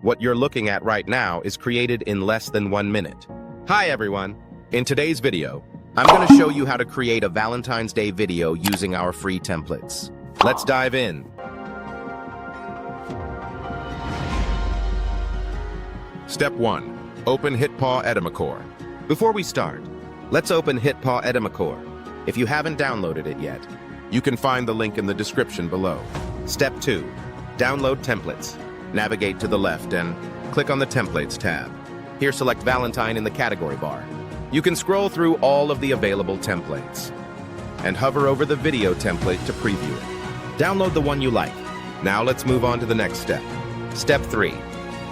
What you're looking at right now is created in less than 1 minute. Hi everyone! In today's video, I'm going to show you how to create a Valentine's Day video using our free templates. Let's dive in. Step 1. Open HitPaw Edimakor. Before we start, let's open HitPaw Edimakor. If you haven't downloaded it yet, you can find the link in the description below. Step 2. Download templates. Navigate to the left and click on the Templates tab. Here select Valentine in the category bar. You can scroll through all of the available templates and hover over the video template to preview it. Download the one you like. Now let's move on to the next step. Step 3.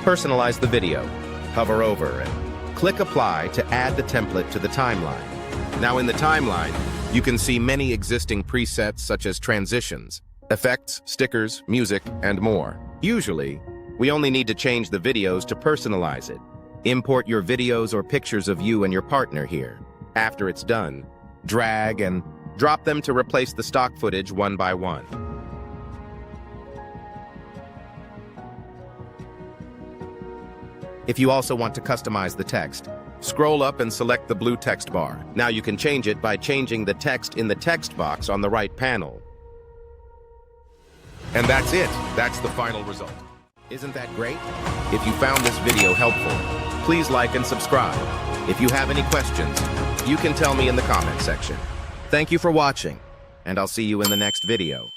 Personalize the video. Hover over and click Apply to add the template to the timeline. Now in the timeline, you can see many existing presets such as transitions, effects, stickers, music, and more. Usually, we only need to change the videos to personalize it. Import your videos or pictures of you and your partner here. After it's done, drag and drop them to replace the stock footage one by one. If you also want to customize the text, scroll up and select the blue text bar. Now you can change it by changing the text in the text box on the right panel. And that's it. That's the final result. Isn't that great? If you found this video helpful, please like and subscribe. If you have any questions, you can tell me in the comment section. Thank you for watching, and I'll see you in the next video.